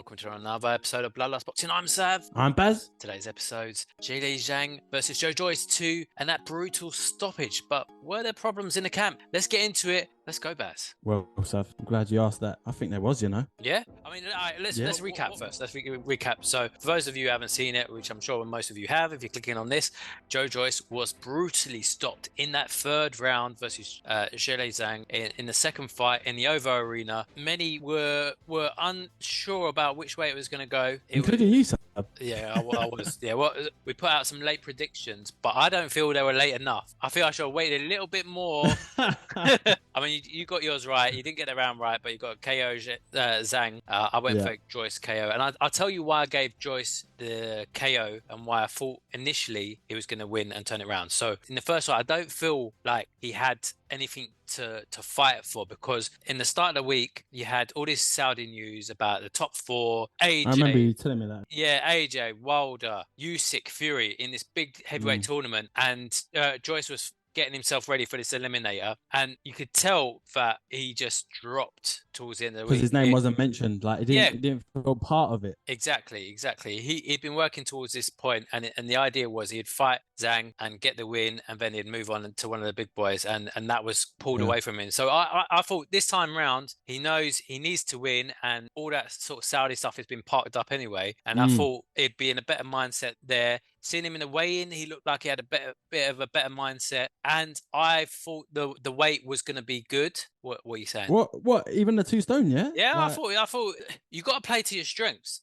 welcome to another episode of Bloodlust Boxing. I'm Sav. I'm Baz. Today's episode's Zhilei Zhang versus Joe Joyce 2 and that brutal stoppage. But were there problems in the camp? Let's get into it. Let's go, Baz. Well, Sav, I'm glad you asked that. I think there was, Yeah? I mean, let's recap first. Let's recap. So, for those of you who haven't seen it, which I'm sure most of you have, if you're clicking on this, Joe Joyce was brutally stopped in that third round versus Zhilei Zhang in the second fight in the OVO arena. Many were unsure about which way it was going to go. Including you, Sav. Yeah, I was. Yeah, well, we put out some late predictions, but I don't feel they were late enough. I feel I should have waited a little bit more. I mean, you got yours right. You didn't get the round right, but you got KO Zhang. I went for Joyce KO. And I'll tell you why I gave Joyce the KO and why I thought initially he was going to win and turn it around. So in the first fight, I don't feel like he had anything to fight for, because in the start of the week you had all this Saudi news about the top four. AJ, I remember you telling me that. Yeah, AJ, Wilder, Usyk, Fury in this big heavyweight tournament, and Joyce was getting himself ready for this eliminator, and you could tell that he just dropped towards the end of the week because his name wasn't mentioned. Like, he didn't feel part of it. Exactly. He'd been working towards this point, and the idea was he'd fight Zhang and get the win, and then he'd move on to one of the big boys, and that was pulled away from him. So I thought this time round he knows he needs to win, and all that sort of Saudi stuff has been parked up anyway, and I thought he'd be in a better mindset there. Seeing him in the weigh-in, he looked like he had a bit of a better mindset, and I thought the weight was going to be good. What are you saying? What? Even the 2 stone, yeah? Yeah, like, I thought you got to play to your strengths.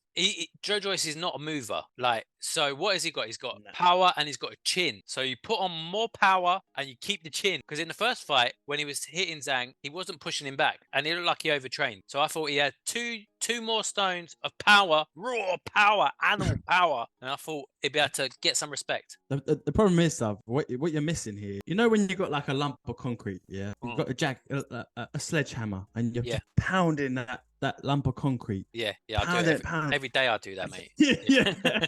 Joe Joyce is not a mover. So what has he got? He's got power and he's got a chin. So you put on more power and you keep the chin. Because in the first fight, when he was hitting Zhang, he wasn't pushing him back, and he looked like he overtrained. So I thought he had two more stones of power, raw power, animal power, and I thought he'd be able to get some respect. The problem is, Sav, what you're missing here. You know when you got like a lump of concrete, yeah? You've got a sledgehammer, and you're just pounding that lump of concrete. Yeah, I do it every day. I do that, mate. yeah.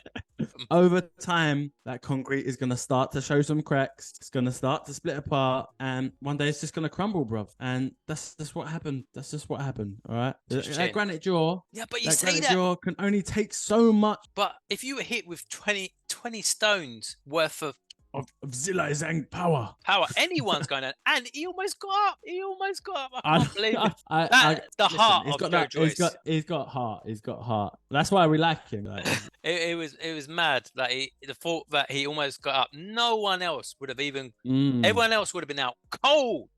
Over time, that concrete is going to start to show some cracks. It's going to start to split apart, and one day it's just going to crumble, bruv. And that's just what happened. All right. That granite jaw. Yeah, but you that say granite that jaw can only take so much. But if you were hit with 20 stones worth of Zhilei Zhang power, anyone's going to, and he almost got up. I can't believe it. The heart of Joe Joyce. He's got heart. That's why we like him. It was mad. The thought that he almost got up. No one else would have even. Everyone else would have been out cold.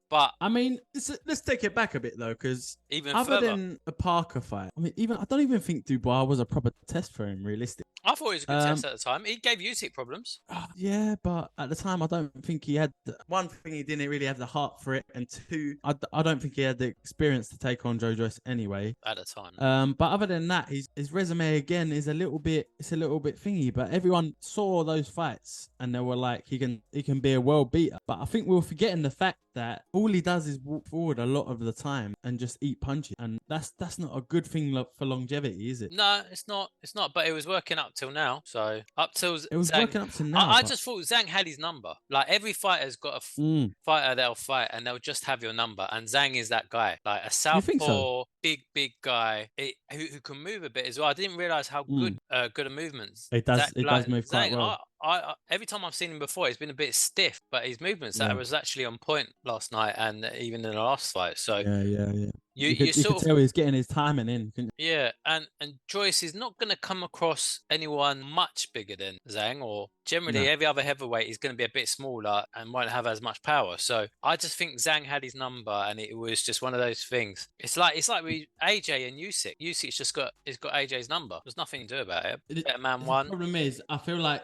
But I mean, let's take it back a bit though, because even other further than the Parker fight, I mean, I don't even think Dubois was a proper test for him, realistic. I thought it was a good test at the time. He gave Usyk problems. Yeah, but at the time, I don't think he had... One thing, he didn't really have the heart for it. And 2, I don't think he had the experience to take on Joe Joyce anyway. At the time. But other than that, his resume, again, is a little bit thingy. But everyone saw those fights and they were like, he can be a world beater. But I think we're forgetting the fact that all he does is walk forward a lot of the time and just eat punches. And that's not a good thing for longevity, is it? No, it's not. But it was working up till now. So up till it was Zhang, working up till now. I just thought Zhang had his number. Like, every fighter's got a fighter they'll fight, and they'll just have your number. And Zhang is that guy, like a southpaw, big guy who can move a bit as well. I didn't realize how good a movements. It does move quite Zhang, well. I every time I've seen him before, he's been a bit stiff, but his movements that was actually on point last night, and even in the last fight. So yeah. You could tell he's getting his timing in. Yeah, and Joyce is not going to come across anyone much bigger than Zhang, or generally every other heavyweight is going to be a bit smaller and won't have as much power. So I just think Zhang had his number, and it was just one of those things. It's like we AJ and Usyk. Usyk's just got AJ's number. There's nothing to do about it. Better man won. The problem is, I feel like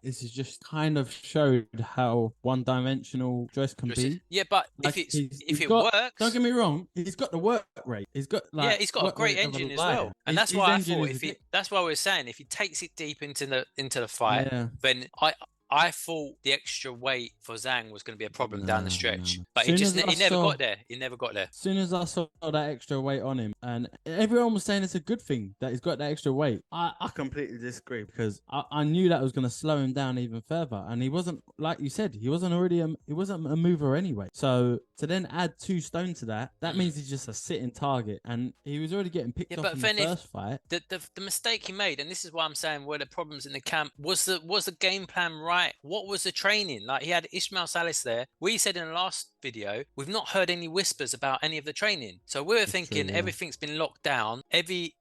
this is just kind of showed how one-dimensional Joyce can be. Yeah, but like, if it works, don't get me wrong, he's got the work rate. He's got he's got a great engine as well, and that's why I thought that's why we're saying if he takes it deep into the fight, then I thought the extra weight for Zhang was going to be a problem down the stretch, but Soon he as I never saw- got there. He never got there. As soon as I saw that extra weight on him, and everyone was saying it's a good thing that he's got that extra weight, I completely disagree because I knew that was going to slow him down even further. And he wasn't, like you said, he wasn't a mover anyway. So to then add 2 stone to that means he's just a sitting target. And he was already getting picked off in the first fight. The mistake he made, and this is why I'm saying were the problems in the camp, was the game plan right? What was the training? Like, he had Ismail Salis there. We said in the last video, we've not heard any whispers about any of the training. So we were thinking everything's been locked down. They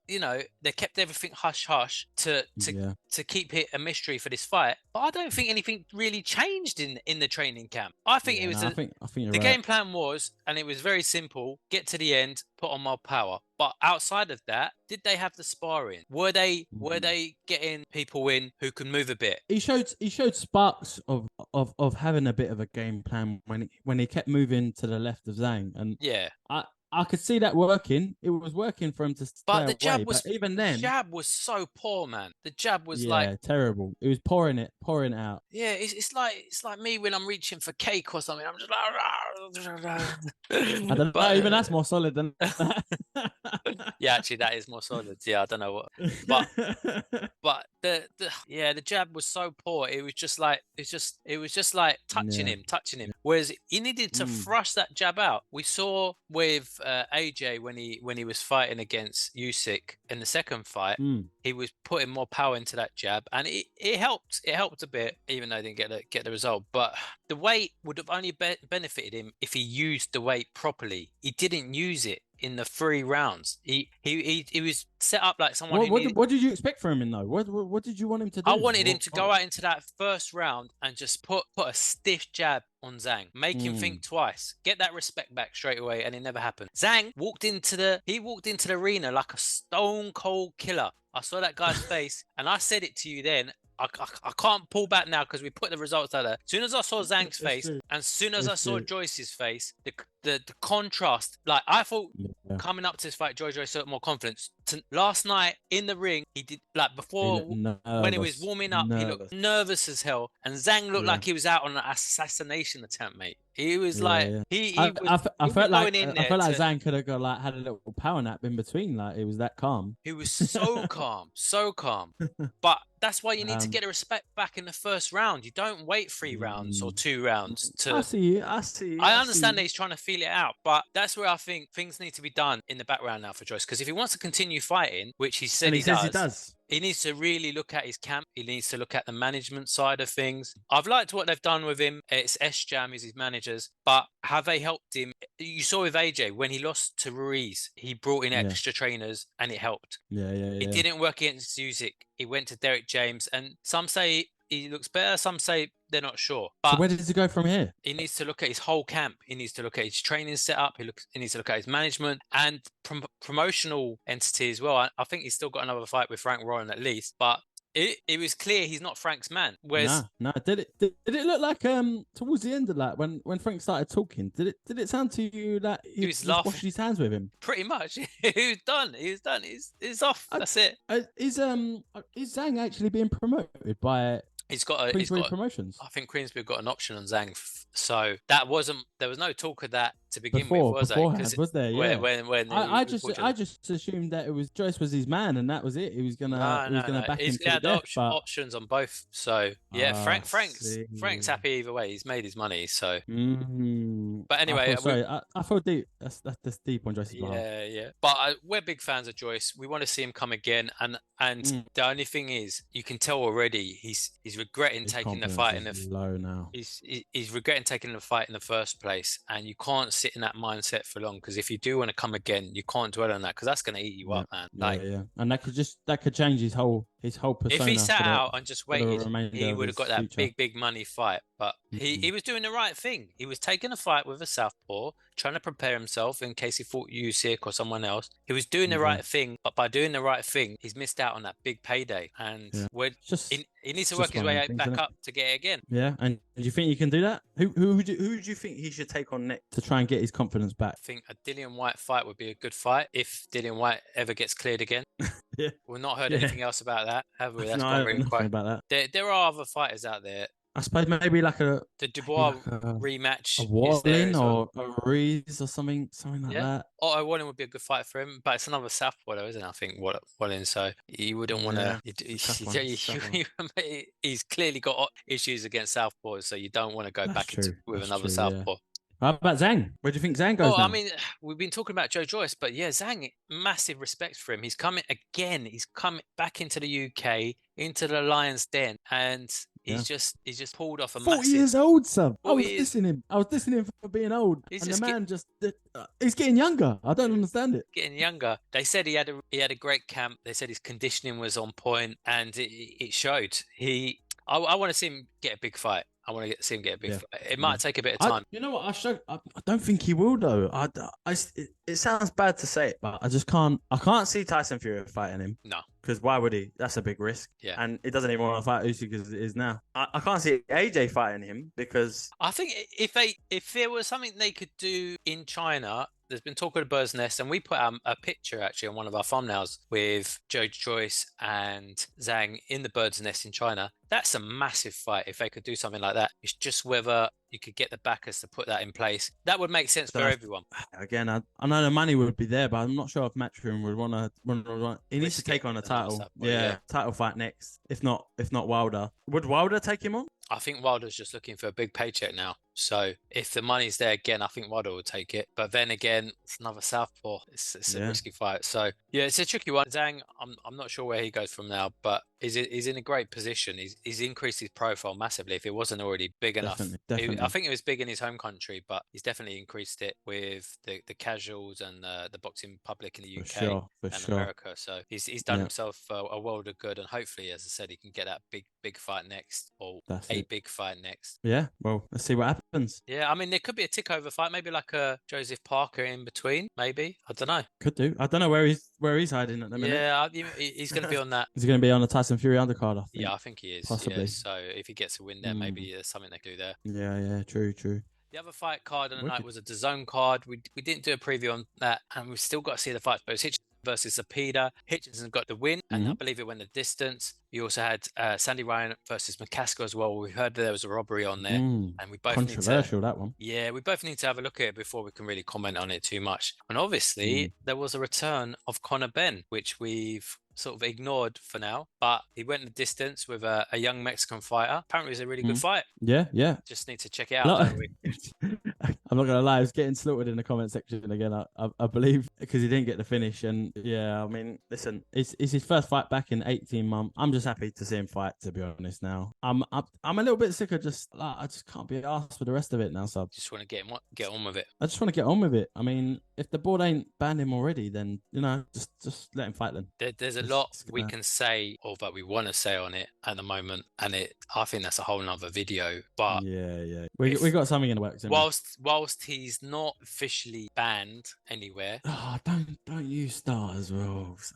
kept everything hush hush to keep it a mystery for this fight. But I don't think anything really changed in the training camp. I think it was I think the game plan was, and it was very simple: get to the end, put on more power. But outside of that, did they have the sparring? Were they getting people in who can move a bit? He showed sparks of having a bit of a game plan when he kept moving to the left of Zhang, and I could see that working. It was working for him to stay but the away, jab was but even then, the jab was so poor, man. The jab was terrible. It was pouring it out. Yeah, it's like me when I'm reaching for cake or something. I'm just like, I don't know. Even that's more solid than that. Yeah, actually, that is more solid. Yeah, I don't know what, but the jab was so poor. It was just like touching him. Whereas he needed to thrust that jab out. We saw with AJ when he was fighting against Usyk in the second fight, he was putting more power into that jab, and it helped. It helped a bit, even though he didn't get the result. But the weight would have only benefited him if he used the weight properly. He didn't use it in the 3 rounds. He was set up like someone. What did you expect from him though? What did you want him to do? I wanted him to go out into that first round and just put a stiff jab on Zhang, make him think twice, get that respect back straight away, and it never happened. Zhang walked into the arena like a stone cold killer. I saw that guy's face, and I said it to you then. I can't pull back now because we put the results out there. As soon as I saw Zhang's face, and as soon as I saw Joyce's face, the contrast, like I thought coming up to this fight, Joe Joyce had more confidence. Last night in the ring, he did like before when he was warming up, he looked nervous as hell, and Zhang looked like he was out on an assassination attempt, mate. He was I felt like Zhang could have had a little power nap in between. Like it was that calm. He was so calm, so calm. But that's why you need to get the respect back in the first round. You don't wait 3 rounds or 2 rounds to. I see. I understand that he's trying to feel it out, but that's where I think things need to be done in the background now for Joyce. Because if he wants to continue fighting, which he said he does. He needs to really look at his camp. He needs to look at the management side of things. I've liked what they've done with him. It's S-Jam is his managers, but have they helped him? You saw with AJ when he lost to Ruiz, he brought in extra trainers and it helped. It didn't work against Usyk. He went to Derek James, and some say he looks better. Some say they're not sure. But so where does he go from here? He needs to look at his whole camp. He needs to look at his training setup. He needs to look at his management and promotional entity as well. I think he's still got another fight with frankwarren at least, but it was clear he's not Frank's man. Whereas did it look like towards the end of that when Frank started talking? Did it sound to you that he was washing his hands with him? Pretty much. He was done. He's off. That's it. Is Zhang actually being promoted by? He's got promotions. I think Queensbury got an option on Zhang, so there was no talk of that to begin with, was there? Was there? Yeah. When I just assumed that it was Joyce was his man, and that was it. He was gonna back him. He had options on both. So yeah, Frank's happy either way. He's made his money. So. But anyway, I feel deep. That's deep on Joyce's behalf. Yeah. But we're big fans of Joyce. We want to see him come again, and the only thing is, you can tell already he's regretting taking the fight in the low now. He's regretting taking the fight in the first place, and you can't sit in that mindset for long, because if you do want to come again, you can't dwell on that, because that's going to eat you up, man. And that could change his whole persona. If he sat out and just waited, he would have got that big money fight. But he was doing the right thing. He was taking a fight with a southpaw, trying to prepare himself in case he fought Usyk or someone else. He was doing the right thing, but by doing the right thing, he's missed out on that big payday. And he needs to work his way back up to get it again. Yeah, and do you think he can do that? Who do you think he should take on next to try and get his confidence back? I think a Dillian Whyte fight would be a good fight if Dillian Whyte ever gets cleared again. We've not heard anything else about that, have we? That's gone really quiet. About that. There are other fighters out there I suppose maybe like a The maybe Dubois like a rematch is there Wallin as well. or a Reese or something like Yeah. that. Otto Wallin would be a good fight for him, but it's another southpaw though, isn't it? I think Wallin, so you wouldn't want to. Yeah, it's a tough one. It's a tough one. He's clearly got issues against southpaws, so you don't want to go That's back into true. with That's another true. Yeah. southpaw. How about Zhang? Where do you think Zhang Oh, goes I now? mean, we've been talking about Joe Joyce, but yeah, Zhang, massive respect for him. He's coming again. He's coming back into the UK, into the Lions Den, and Yeah. he's just pulled off a 40 massive. years old, son. I 40 was years. dissing him. I was dissing him for being old. He's And the just man he's getting younger. I don't understand it. getting younger. They said he had a great camp. They said his conditioning was on point, and it showed. I want to see him get a big fight. I want to see him get a big Yeah. fight. It Yeah. might take a bit of time. You know what? I don't think he will though. It sounds bad to say it, but I just can't. I can't see Tyson Fury fighting him. No. Because why would he? That's a big risk. Yeah. And he doesn't even want to fight Usyk as it is now. I can't see AJ fighting him because I think if there was something they could do in China, there's been talk of the bird's nest, and we put a picture actually on one of our thumbnails with Joe Joyce and Zhang in the bird's nest in China. That's a massive fight if they could do something like that. It's just whether you could get the backers to put that in place. That would make sense for everyone. Again, I know the money would be there, but I'm not sure if Matchroom would want to. He needs to take on a title. Yeah, title fight next. If not Wilder. Would Wilder take him on? I think Wilder's just looking for a big paycheck now. So if the money's there again, I think Wilder will take it. But then again, it's another southpaw. It's a risky fight. So yeah, it's a tricky one. Zhang, I'm not sure where he goes from now, but he's in a great position. He's increased his profile massively. If it wasn't already big enough, definitely. I think it was big in his home country, but he's definitely increased it with the casuals and the boxing public in the UK and America. So he's done himself a world of good, and hopefully, as I said, he can get that big fight next, or big fight next. Yeah, well, let's see what happens. Yeah, I mean, there could be a tick-over fight, maybe like a Joseph Parker in between, maybe. I don't know. Could do. I don't know where he's hiding at the minute. Yeah, he's going to be on that. He's going to be on the Tyson Fury undercard, I think. Yeah, I think he is. Possibly. Yeah, so if he gets a win there, maybe there's something they can do there. Yeah, true. The other fight card on the night was a DAZN card. We didn't do a preview on that, and we've still got to see the fights. But it was Hitchinson versus Zapita. Hitchinson got the win, and I believe it went the distance. You also had Sandy Ryan versus McCaskill as well. We heard there was a robbery on there, and we both controversial that one. Yeah, we both need to have a look at it before we can really comment on it too much. And obviously, there was a return of Conor Benn, which we've sort of ignored for now, but he went the distance with a young Mexican fighter. Apparently, it was a really good fight. Yeah. Just need to check it out, don't we? I'm not gonna lie, I was getting slaughtered in the comment section again. I believe because he didn't get the finish, and yeah, I mean, listen, it's his first fight back in 18 months. I'm just happy to see him fight. To be honest, now I'm a little bit sick of I just can't be asked for the rest of it now. So just want to get on with it. I just want to get on with it. I mean, if the board ain't banned him already, then just let him fight. Then there's a lot we can say or that we want to say on it at the moment, and I think that's a whole nother video. But yeah, we got something in the works. Whilst he's not officially banned anywhere. Oh, don't use stars, Rolls.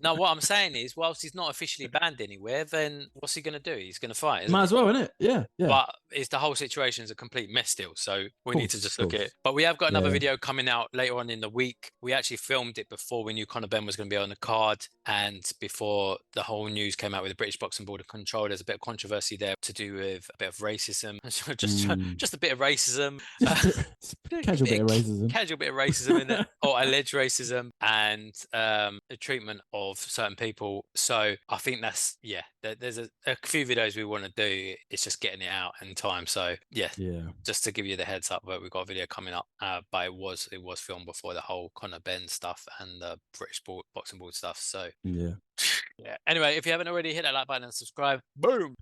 No, what I'm saying is, whilst he's not officially banned anywhere, then what's he going to do? He's going to fight. Might as well, isn't it? Yeah. But the whole situation's a complete mess still, so we need to just look at it. But we have got another video coming out later on in the week. We actually filmed it before we knew Conor Benn was going to be on the card, and before the whole news came out with the British Boxing Board of Control. There's a bit of controversy there to do with a bit of racism, just a bit of racism, casual bit of racism in it, or alleged racism, and the treatment of certain people. So I think there's a few videos we want to do. It's just getting it out in time. So yeah, just to give you the heads up, but we've got a video coming up. But it was filmed before the whole Conor Benn stuff and the British Boxing Board stuff. So yeah. Anyway, if you haven't already, hit that like button and subscribe. Boom.